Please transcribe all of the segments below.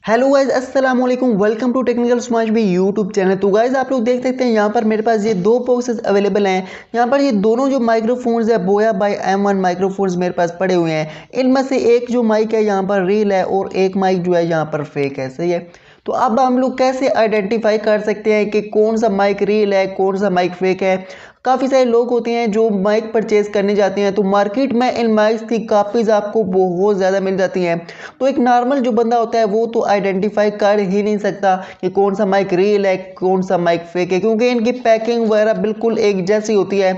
Hello guys, अस्सलाम वालेकुम। Welcome to technical smart भी यूट्यूब चैनल। तो गाइज आप लोग देख सकते हैं यहाँ पर मेरे पास ये दो बॉक्सेस अवेलेबल हैं। यहाँ पर ये दोनों जो माइक्रोफोन्स है बोया बाय M1 माइक्रोफोन्स मेरे पास पड़े हुए हैं। इनमें से एक जो माइक है यहाँ पर रियल है और एक माइक जो है यहाँ पर फेक है। सही है। तो अब हम लोग कैसे आइडेंटिफाई कर सकते हैं कि कौन सा माइक रियल है, कौन सा माइक फेक है। काफ़ी सारे लोग होते हैं जो माइक परचेज करने जाते हैं तो मार्केट में इन माइक्स की कापीज़ आपको बहुत ज़्यादा मिल जाती हैं। तो एक नॉर्मल जो बंदा होता है वो तो आइडेंटिफाई कर ही नहीं सकता कि कौन सा माइक रियल है, कौन सा माइक फेक है, क्योंकि इनकी पैकिंग वगैरह बिल्कुल एक जैसी होती है।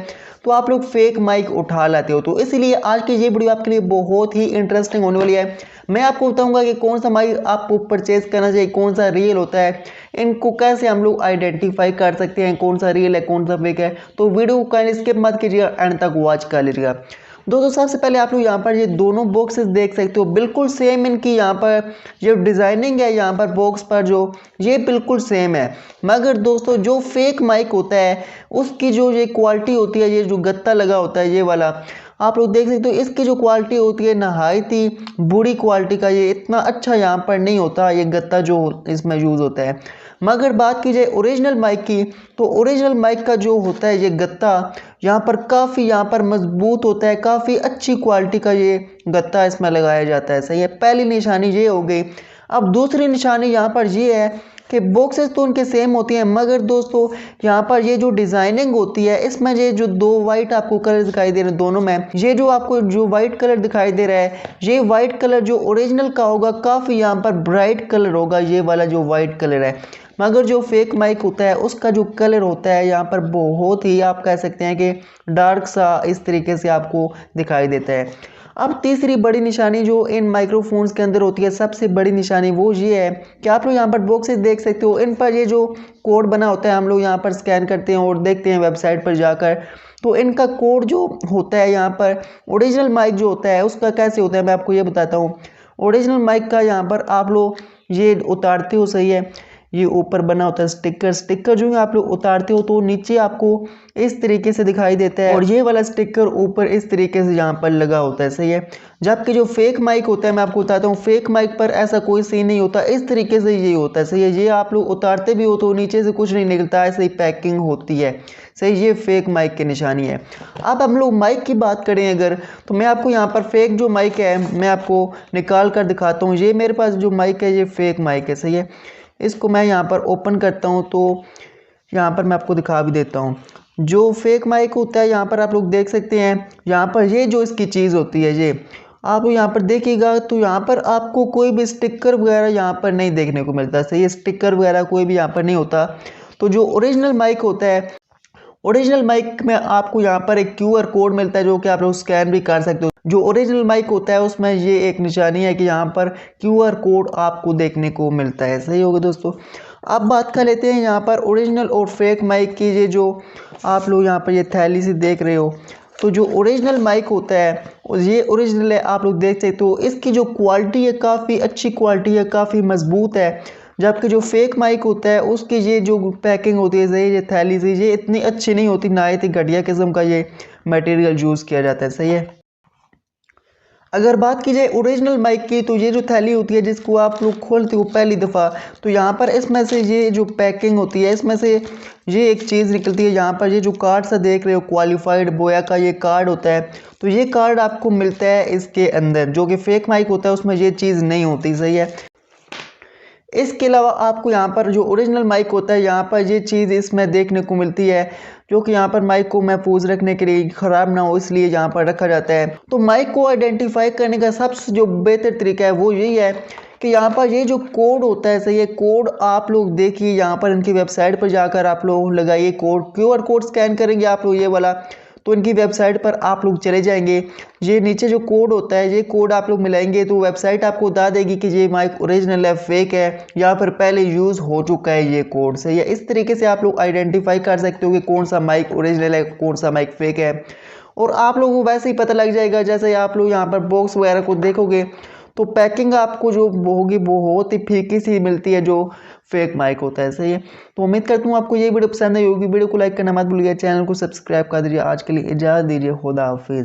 तो आप लोग फेक माइक उठा लाते हो। तो इसलिए आज की ये वीडियो आपके लिए बहुत ही इंटरेस्टिंग होने वाली है। मैं आपको बताऊंगा कि कौन सा माइक आपको परचेज करना चाहिए, कौन सा रियल होता है, इनको कैसे हम लोग आइडेंटिफाई कर सकते हैं कौन सा रियल है कौन सा फेक है। तो वीडियो को काइंडली स्किप मत कीजिएगा, एंड तक वॉच कर लीजिएगा। दोस्तों सबसे पहले आप लोग यहाँ पर ये दोनों बॉक्सेस देख सकते हो, बिल्कुल सेम इनकी यहाँ पर जो डिज़ाइनिंग है यहाँ पर बॉक्स पर जो ये बिल्कुल सेम है। मगर दोस्तों जो फेक माइक होता है उसकी जो ये क्वालिटी होती है, ये जो गत्ता लगा होता है ये वाला, आप लोग देख सकते हो इसकी जो क्वालिटी होती है नहायत ही बुरी क्वालिटी का। ये इतना अच्छा यहाँ पर नहीं होता ये गत्ता जो इसमें यूज़ होता है। मगर बात की जाए ओरिजिनल माइक की, तो ओरिजिनल माइक का जो होता है ये गत्ता यहाँ पर काफ़ी यहाँ पर मजबूत होता है, काफ़ी अच्छी क्वालिटी का ये गत्ता इसमें लगाया जाता है। सही है, पहली निशानी ये हो गई। अब दूसरी निशानी यहाँ पर ये है कि बॉक्सेस तो उनके सेम होती हैं, मगर दोस्तों यहाँ पर ये जो डिज़ाइनिंग होती है इसमें ये जो दो वाइट आपको कलर दिखाई दे रहे हैं दोनों में, ये जो आपको जो वाइट कलर दिखाई दे रहा है ये वाइट कलर जो ओरिजिनल का होगा काफ़ी यहाँ पर ब्राइट कलर होगा, ये वाला जो वाइट कलर है। मगर जो फेक माइक होता है उसका जो कलर होता है यहाँ पर बहुत ही आप कह सकते हैं कि डार्क सा इस तरीके से आपको दिखाई देता है। अब तीसरी बड़ी निशानी जो इन माइक्रोफोन्स के अंदर होती है, सबसे बड़ी निशानी वो ये है कि आप लोग यहाँ पर बॉक्सेस देख सकते हो, इन पर ये जो कोड बना होता है हम लोग यहाँ पर स्कैन करते हैं और देखते हैं वेबसाइट पर जाकर। तो इनका कोड जो होता है यहाँ पर ओरिजिनल माइक जो होता है उसका कैसे होता है मैं आपको ये बताता हूँ। ओरिजिनल माइक का यहाँ पर आप लोग ये उतारते हो, सही है, ये ऊपर बना होता है स्टिकर जो है आप लोग उतारते हो तो नीचे आपको इस तरीके से दिखाई देता है और ये वाला स्टिकर ऊपर इस तरीके से यहाँ पर लगा होता है। सही है। जबकि जो फेक माइक होता है मैं आपको बताता हूँ, फेक माइक पर ऐसा कोई सीन नहीं होता, इस तरीके से ये होता है। सही है, ये आप लोग उतारते भी हो तो नीचे से कुछ नहीं निकलता, ऐसे ही पैकिंग होती है। सही, ये फेक माइक की निशानी है। अब हम लोग माइक की बात करें अगर, तो मैं आपको यहाँ पर फेक जो माइक है मैं आपको निकाल कर दिखाता हूँ। ये मेरे पास जो माइक है ये फेक माइक है। सही है, इसको मैं यहाँ पर ओपन करता हूँ तो यहाँ पर मैं आपको दिखा भी देता हूँ। जो फेक माइक होता है यहाँ पर आप लोग देख सकते हैं, यहाँ पर ये जो इसकी चीज़ होती है ये आप यहाँ पर देखिएगा तो यहाँ पर आपको कोई भी स्टिकर वगैरह यहाँ पर नहीं देखने को मिलता। सही है, स्टिकर वगैरह कोई भी यहाँ पर नहीं होता। तो जो ओरिजिनल माइक होता है, ओरिजिनल माइक में आपको यहाँ पर एक QR कोड मिलता है जो कि आप लोग स्कैन भी कर सकते हो। जो ओरिजिनल माइक होता है उसमें ये एक निशानी है कि यहाँ पर QR कोड आपको देखने को मिलता है। सही होगा दोस्तों। अब बात कर लेते हैं यहाँ पर ओरिजिनल और फेक माइक की। ये जो आप लोग यहाँ पर ये थैली से देख रहे हो, तो जो ओरिजिनल माइक होता है ये ओरिजिनल है, आप लोग देख सकते हो इसकी जो क्वालिटी है काफ़ी अच्छी क्वालिटी है, काफ़ी मजबूत है। जबकि जो फेक माइक होता है उसकी ये जो पैकिंग होती है ये थैली से ये इतनी अच्छी नहीं होती, ना ही घटिया किस्म का ये मटेरियल यूज़ किया जाता है। सही है। अगर बात की जाए ओरिजिनल माइक की, तो ये जो थैली होती है जिसको आप लोग खोलते हो पहली दफ़ा, तो यहाँ पर इसमें से ये जो पैकिंग होती है इसमें से ये एक चीज़ निकलती है। यहाँ पर ये जो कार्ड सा देख रहे हो क्वालिफाइड बोया का ये कार्ड होता है, तो ये कार्ड आपको मिलता है इसके अंदर। जो कि फेक माइक होता है उसमें ये चीज़ नहीं होती। सही है। इसके अलावा आपको यहाँ पर जो ओरिजिनल माइक होता है यहाँ पर ये चीज़ इसमें देखने को मिलती है, जो कि यहाँ पर माइक को महफूज रखने के लिए ख़राब ना हो इसलिए यहाँ पर रखा जाता है। तो माइक को आइडेंटिफाई करने का सबसे जो बेहतर तरीका है वो यही है कि यहाँ पर ये जो कोड होता है, सही है, कोड आप लोग देखिए यहाँ पर इनकी वेबसाइट पर जाकर आप लोग लगाइए कोड, QR कोड स्कैन करेंगे आप लोग ये वाला, तो इनकी वेबसाइट पर आप लोग चले जाएंगे। ये नीचे जो कोड होता है ये कोड आप लोग मिलाएंगे तो वेबसाइट आपको बता देगी कि ये माइक ओरिजिनल है, फेक है, या फिर पहले यूज़ हो चुका है ये कोड। सही है। इस तरीके से आप लोग आइडेंटिफाई कर सकते हो कि कौन सा माइक ओरिजिनल है, कौन सा माइक फेक है। और आप लोगों को वैसे ही पता लग जाएगा जैसे आप लोग यहाँ पर बॉक्स वगैरह को देखोगे तो पैकिंग आपको जो होगी बहुत ही फीकी सी मिलती है जो फेक माइक होता है। सही है। तो उम्मीद करता हूँ आपको ये वीडियो पसंद आई होगी। वीडियो को लाइक करना मत भूलिएगा, चैनल को सब्सक्राइब कर दीजिए। आज के लिए इजाज़त दीजिए, खुदा हाफिज़।